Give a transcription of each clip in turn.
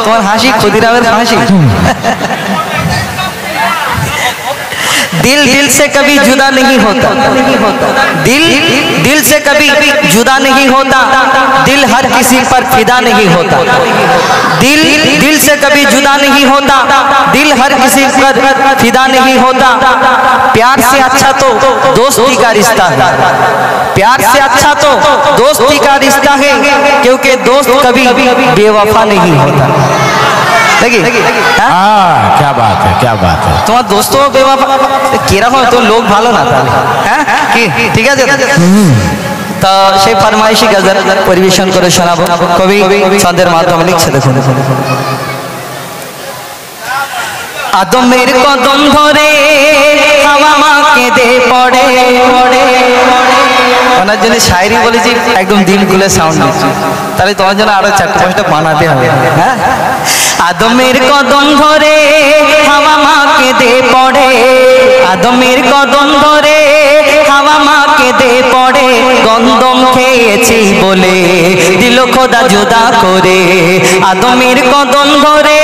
তোমার হাসি ক্ষুদিরামের হাসি। दिल दिल से कभी जुदा नहीं होता, दिल दिल से कभी जुदा नहीं होता, दिल हर किसी पर फिदा नहीं होता, दिल दिल से कभी जुदा नहीं होता, दिल हर किसी पर फिदा नहीं होता। प्यार से अच्छा तो दोस्ती का रिश्ता है, प्यार से अच्छा तो दोस्ती का रिश्ता है, क्योंकि दोस्त कभी बेवफा नहीं होता। क्या बात है, क्या बात है। তোমার দোস্ত বেওয়াফা কিরকম, তো লোক ভালো না তাহলে, হ্যাঁ কি ঠিক আছে। তা সেই ফরমাইশি গজল পরিবেশন করে শোনাবো। কবি ছন্দের মাধ্যমে লিখছে, দেখুন। আদমের কদম ধরে হাওয়া মা কেঁদে পড়ে, ওনার জন্য শায়রি বলেছি, একদম দিল খুলে সাউন্ড দিচ্ছি, তাহলে তোমার জন্য আরো 4-5টা বানাতে হবে। হ্যাঁ, আদমের কদম ধরে হাওয়া মা কেঁদে পড়ে, আদমের কদম ধরে হাওয়া মা কেঁদে পড়ে, গন্ধম খেয়েছি বলে দিল খোদা জুদা করে, আদমের কদম ধরে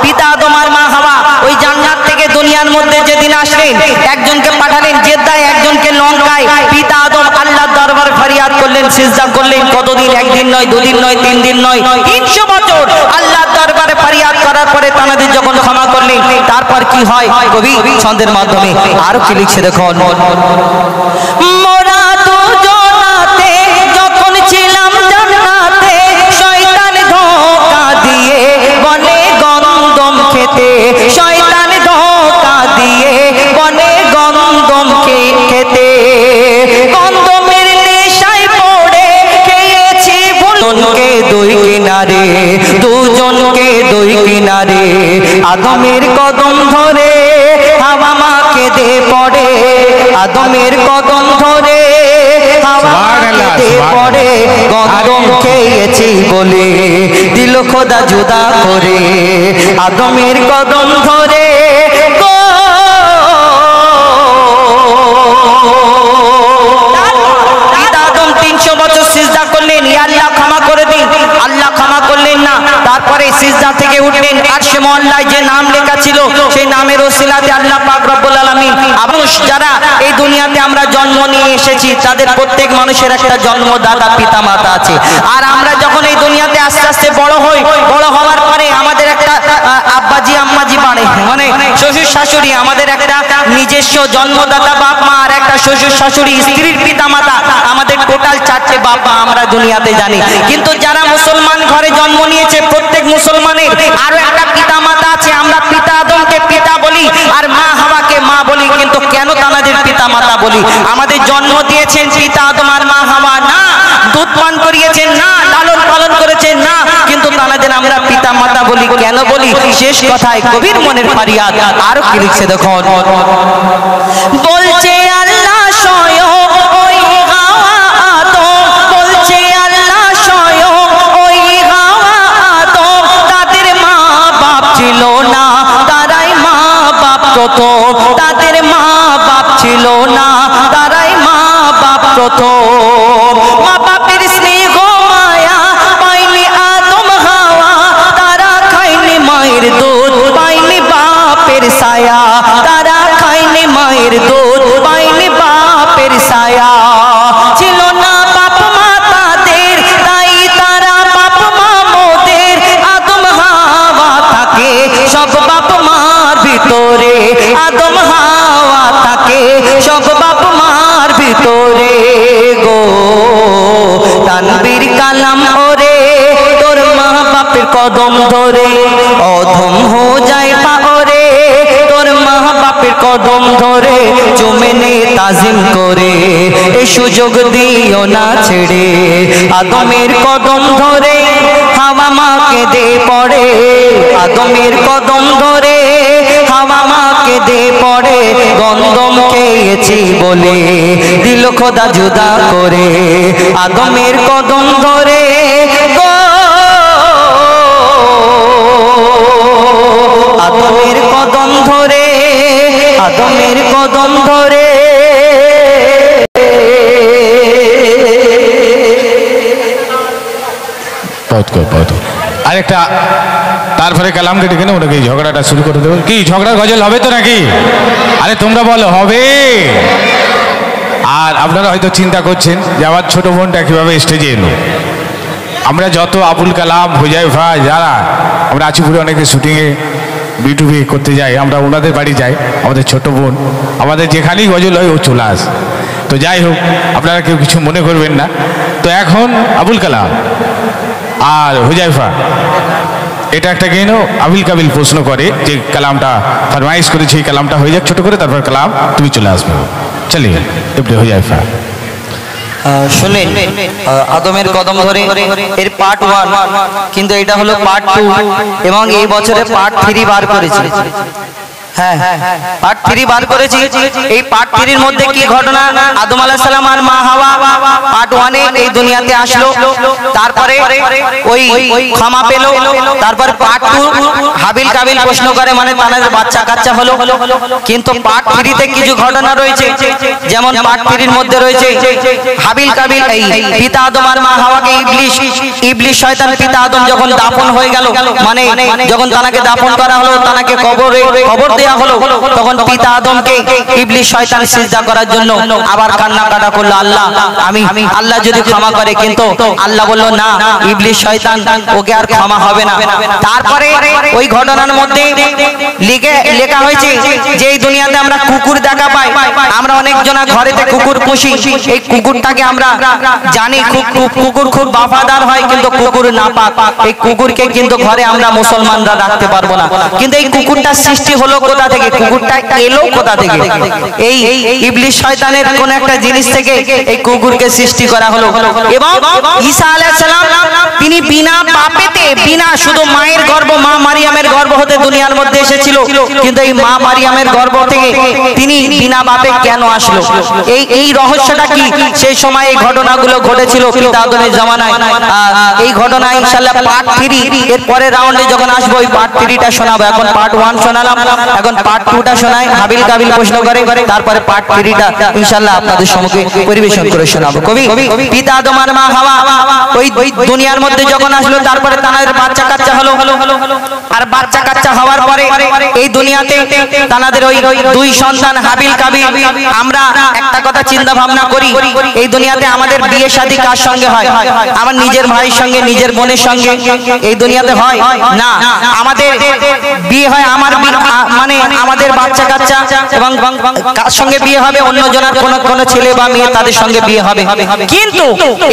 পিতা আদম আর মা হাওয়া ওই জান্নাত থেকে দুনিয়ার মধ্যে যেদিন আসলেন, একজনকে পাঠালেন জেদ্দায়, একজনকে লঙ্কায়। পিতা আদম আল্লাহর দরবারে ফরিয়াদ করলেন, সিজদা করলেন। কতদিন? একদিন নয়, 2 দিন নয়, 3 দিন নয়, 300 বছর আল্লাহর দরবারে ফরিয়াদ করার পরে তাদের যখন ক্ষমা করলেন, তারপর কি হয়? কবি ছন্দের মাধ্যমে আরো কি লিখছে, দেখুন। মোরা দুজনাতে যখন ছিলাম জান্নাতে, শয়তান ধোঁকা দিয়ে বনে গন্ধম খেতে, শয়তান ধোঁকা দিয়ে বনে গন্ধম খেতে, গন্ধমের নেশায় পড়ে খেয়েছি দুজনকে দুই কিনারে, দুজনকে দুই কিনারে, আদমের কদম ধরে হাওয়া মা কেঁদে পড়ে, আদমের কদম ধরে হাওয়া কেঁদে পড়ে, গন্ধম খেয়েছি বলে দিল খোদা জুদা করে, আদমের কদম ধরে আদম 300 বছর সিজদা করলেন, ইয়া আল্লাহ ক্ষমা করে দিন। আল্লাহ ক্ষমা করলেন না, তারপরে সিজদা থেকে উঠলেন, আরশে মহল্লায় যে নাম লেখা ছিল সেই নামের ওসিলাতে আল্লাহ পাক রব্বুল আলামিন মানুষ যারা এই দুনিয়াতে আমরা জন্ম নিয়ে এসেছি, তাদের প্রত্যেক মানুষের একটা জন্মদাতা পিতা মাতা আছে। আর আমরা যখন এই দুনিয়াতে আস্তে আস্তে বড় হই, বড় হওয়ার পরে আমাদের একটা আব্বাজি আম্মাজি বাড়ে, মানে শ্বশুর শাশুড়ি, আমাদের একটা নিজস্ব জন্মদাতা বাপ মা, আর একটা শ্বশুর শাশুড়ি, স্ত্রীর পিতা মাতা, আমাদের টোটাল 4টে বাপ মা আমরা দুনিয়াতে জানি। কিন্তু যারা মুসলমান ঘরে জন্ম নিয়েছে, প্রত্যেক মুসলমানের আরো একটা পিতা মাতা আছে। আমরা পিতা আদমকে পিতা বলি আর মা হাওয়াকে মা বলি, কিন্তু কেন তাদের পিতা মাতা বলি? আমাদের জন্ম দিয়েছেন পিতা আদম আর মা হাওয়া না, দুধ পান করিয়েছেন না, লালন পালন করেছেন না, কিন্তু তাদের আমরা পিতা মাতা বলি। কেন বলি? শেষ কথায় কবির মনের ফরিয়াদ আরো কি লিখছে, দেখুন। বলছে আল্লাহ স্বয়ং ওই হাওয়া আদম, বলছে আল্লাহ স্বয়ং ওই হাওয়া আদম, তাদের মা বাপ ছিল না, তারাই মা বাপ প্রথম, তাদের মা বাপ ছিল না, তারাই মা বাপ প্রথম। মা বাপের স্নেহ মায়া পাইনি আদম হাওয়া, তারা খায়নি মায়ের দুধ, পাইনি বাপের ছায়া, তারা খায়নি মায়ের দুধ, পাইনি বাপের ছায়া। ছিল না বাপ মা তাদের, তাই তারা বাপ মা মোদের, আদম হাওয়া থাকে সব বাপ মার ভিতরে, আদম হাওয়া থাকে সব বাপ মার ভিতরে গো। তানবীর কালাম ওরে তোর মা বাপের কদম ধরে, অধম হো যায় পাওরে তোর মা বাপের কদম ধরে, চুমে নে তাজিম করে এই সুযোগ দিও না ছেড়ে, আদমের কদম ধরে হাওয়া মা কেঁদে পড়ে, আদমের কদম ধরে হাওয়া মা কেঁদে পড়ে, গন্ধম খেয়েছি বলে দিল খোদা জুদা করে, আদমের কদম ধরে আদমের কদম ধরে, আদমের কদম ধরে बहुत को बहुत আরেকটা তারপরে কালামকে ডেকে না ওনাকে ঝগড়াটা শুরু করে দেবো কি ঝগড়া গজল হবে তো নাকি আরে তোমরা বলো হবে আর আপনারা হয়তো চিন্তা করছেন যে আমার ছোট বোনটা কীভাবে স্টেজে এলো আমরা যত আবুল কালাম হুজাইফা যারা আমরা আচিপুরে অনেকে শুটিংয়ে বিটুবি করতে যাই আমরা ওনাদের বাড়ি যাই আমাদের ছোট বোন আমাদের যেখানেই গজল হয় ও চলে আসে তো যাই হোক আপনারা কেউ কিছু মনে করবেন না তো এখন আবুল কালাম আর হুজাইফা এটা একটা কেন আবিল কাবিল প্রশ্ন করে যে কালামটা ফরমাইশ করেছে এই কালামটা হয়ে যাক ছোট করে তারপর কালাম তুমি চলে আসবে চলিয়ে এবারে হুজাইফা শুনলেন আদমের কদম ধরে এর পার্ট 1 কিন্তু এটা হলো পার্ট 2 এবং এই বছরে পার্ট 3 বার করেছে হ্যাঁ পার্ট 3 বার করেছি এই পার্ট 3 এর মধ্যে কি ঘটনা আদম আলাইহিস সালাম আর মা হাওয়া পার্ট 1 এ এই দুনিয়াতে আসলো তারপরে ওই ক্ষমা পেল তারপর পার্ট 2 হাবিল কাবিল প্রশ্ন করে মানে তাদের বাচ্চা কাচ্চা হলো কিন্তু পার্ট 3 তে কিছু ঘটনা রয়েছে যেমন পার্ট 3 এর মধ্যে রয়েছে হাবিল কাবিল এই পিতা আদম আর মা হাওয়াকে ইবলিস শয়তান পিতা আদম যখন দাফন হয়ে গেল মানে যখন তাকে দাফন করা হলো তাকে কবর দেয়া হলো তখন পিতা আদমকে ইবলিস শয়তান সিজদা করার জন্য আবার কান্নাকাটা করলো আল্লাহ আমি আল্লাহ যদি ক্ষমা করে কিন্তু আল্লাহ বলল না ইবলিস শয়তান ওকে আর ক্ষমা হবে না তারপরে ওই ঘটনার মধ্যে লেখা হয়েছে যে এই দুনিয়াতে আমরা কুকুর দেখা পাই আমরা অনেক জনা ঘরেতে কুকুর পুষি এই কুকুরটাকে আমরা জানি কুকুর খুব বাফাদার হয় কিন্তু কুকুর নাপাক এই কুকুরকে কিন্তু ঘরে আমরা মুসলমানরা রাখতে পারবো না কিন্তু এই কুকুরটা সৃষ্টি হলো কোথা থেকে কুকুরটা এলো কোথা থেকে এই ইবলিস শয়তানের কোন একটা জিনিস থেকে এই কুকুরকে সৃষ্টি করা হলো এবং ঈসা আলাইহিস সালাম তিনি বিনা পাপেতে বিনা শুধু মায়ের গর্ভ মা মারিয়ামের গর্ভ হতে দুনিয়ার মধ্যে এসেছিল কিন্তু এই মা মারিয়ামের গর্ভ থেকে তিনি বিনা পাপে কেন আসলো এই রহস্যটা কি সেই সময় এই ঘটনাগুলো ঘটেছিল পিতা আদমের জামানায় এই ঘটনা ইনশাআল্লাহ পার্ট 3 এর পরের রাউন্ডে যখন আসবো ওই পার্ট 3টা শোনাবো এখন পার্ট 1 শোনালাম এখন পার্ট 2টা শোনাই হাবিল কাবিল প্রশ্ন করে তারপরে পার্ট 3টা ইনশাআল্লাহ আপনাদের সম্মুখে পরিবেশন করে শোনাবো কবি পিতা আদম আর মা হাওয়া ওই দুনিয়ার মধ্যে যখন আসলো তারপরে তাদের বাচ্চা কাচ্চা হলো আর বাচ্চা কাচ্চা হওয়ার পরে এই দুনিয়াতে তাদের ওই দুই সন্তান হাবিল কাবিল আমরা একটা কথা চিন্তা ভাবনা করি এই দুনিয়াতে আমাদের বিয়ে শাদী কার সঙ্গে হয় আমার নিজের ভাইয়ের সঙ্গে নিজের বোনের সঙ্গে এই দুনিয়াতে হয় না আমাদের বিয়ে হয় আমার মানে আমাদের বাচ্চা কাচ্চা এবং কার সঙ্গে বিয়ে হবে অন্য জনের কোন ছেলে বা মেয়ে তাদের সঙ্গে বিয়ে হবে কিন্তু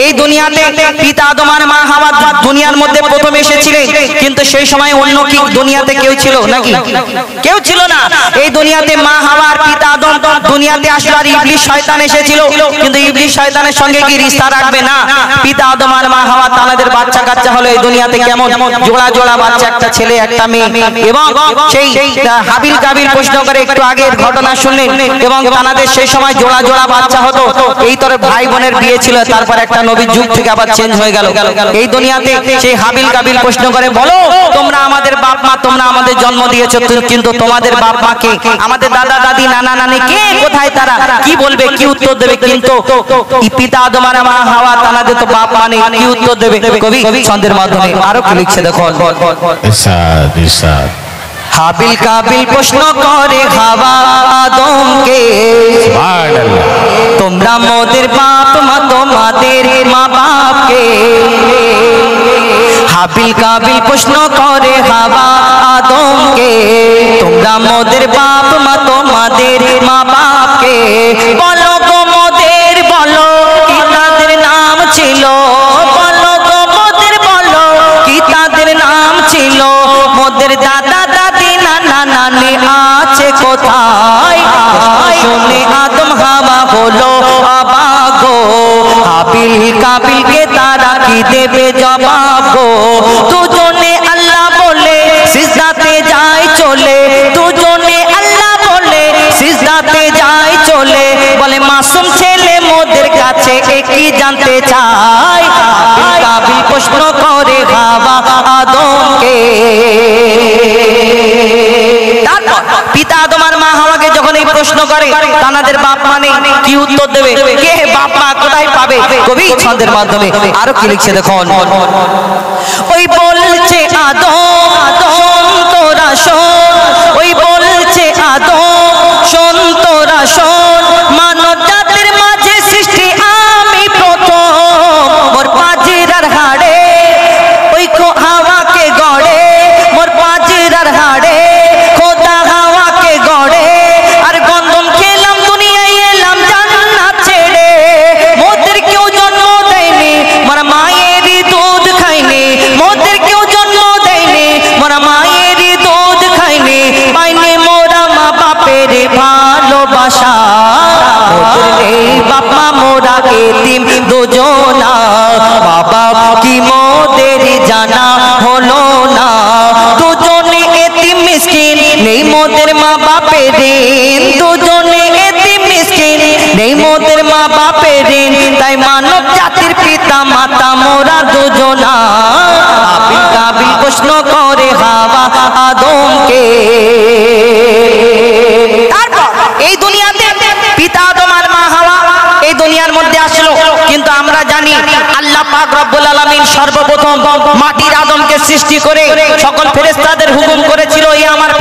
এই দুনিয়াতে পিতা আদম আর মা হাওয়া দুনিয়ার মধ্যে প্রথম এসেছিলেন কিন্তু সেই সময় অন্য কি দুনিয়াতে কেউ ছিল নাকি কেউ ছিল না এই দুনিয়াতে মা হাওয়া আর পিতা আদম দুনিয়াতে আসলো আর ইবলিস শয়তান এসেছিল কিন্তু ইবলিস শয়তানের সঙ্গে কি রিশতা রাখবে না পিতা আদম আর মা হাওয়া তাদের বাচ্চা কাচ্চা হলো এই দুনিয়াতে কেমন জোড়া জোড়া বাচ্চা একটা ছেলে একটা মেয়ে এবং সেই হাবিল কাবিল প্রশ্ন করে একটু আগের ঘটনা শুনলেন এবং তাদের সেই সময় জোড়া জোড়া বাচ্চা হতো এই তোর ভাই বোনের বিয়ে ছিল তারপর একটা নবীর যুগ থেকে আবার চেঞ্জ হয়ে গেল এই দুনিয়াতে সেই হাবিল কাবিল প্রশ্ন করে বলো তোমরা আমাদের বাপ মা তোমরা আমাদের জন্ম দিয়েছো কিন্তু তোমাদের বাপ মাকে আমাদের দাদা দাদি নানা নানি কে কোথায় তারা কি বলবে কি উত্তর দেবে কিন্তু পিতা আদম আর মা হাওয়া তাদের তো বাপ মা নেই কি উত্তর দেবে কবি ছন্দের মাধ্যমে আরো কি লিখছে দেখো ইরশাদ ইরশাদ হাবিল কাবিল প্রশ্ন করে হাওয়া আদমকে সুবহানাল্লাহ তোমরা মোদের বাপ মা তোমাদের মা বাপকে হাবিল কাবিল প্রশ্ন করে হাওয়া আদমকে তোমরা মোদের বাপ মা তোমাদের মা বাপকে বলো গো মোদের বলো কি তাদের নাম ছিল বলো গো মোদের বলো কি তাদের নাম ছিল মোদের দাদা দাদি নানা নানি আছে কোথায় শুনে আদম হাওয়া হলো অবাক গো হাবিল কাবিলকে তারা কি দেবে জবাব গো দুজনে আল্লাহ বলে সিজদাতে যায় চলে দুজনে আল্লাহ বলে সিজদাতে যায় চলে বলে মাসুম ছেলে মোদের কাছে একই জানতে চায় কাবিল প্রশ্ন করে হাওয়া আদমকে তারপর পিতা আদম আর মা হাওয়াকে যখন এই প্রশ্ন করে তাদের বাপ মা নেই কি উত্তর দেবে কে বাপ মা কোথায় পাবে কবি ছন্দের মাধ্যমে আরো কি লিখছে দেখুন ওই বলছে আদম শোন তোরা শোন, ওই বলছে আদম শোন তোরা শোন, মানব জাতির মাঝে সৃষ্টি আমি প্রথম, মোর পাজিরার হাড়ে ওই হাওয়াকে গড়ে, মোর পাজিরার হাড়ে খোদা হাওয়াকে গড়ে, আর গন্ধম খেলাম দুনিয়ায় এলাম জান্নাত ছেড়ে, মোদের কেউ জন্ম দেয়নি মোর মায়েরই দুধ খাইনি, মোদের কেউ জন্ম দেয়নি মোর মায়েরই দুধ খাইনি, পাইনি মোরা মা বাপের ভালোবাসা, মোদের নেই বাবা মোরা এতিম দুজনা, বাবা কি মোদের জানা হলো না, দুজনে এতিম মিসকিন নেই মোদের মা বাপের ঋণ, দুজনে এতিম মিসকিন নেই মোদের মা বাপের ঋণ, তাই মানব জাতির পিতা মাতা মোরা দুজনা, আবিল কাবিল প্রশ্ন করে হাওয়া আদমকে, তারপর এই দুনিয়াতে পিতা আদম আর মা হাওয়া এই দুনিয়ার মধ্যে আসলো, কিন্তু আমরা জানি আল্লাহ পাক রব্বুল আলামিন সর্বপ্রথম মাটির আদমকে সৃষ্টি করে সকল ফেরেশতাদের হুকুম করেছিল, এই আমার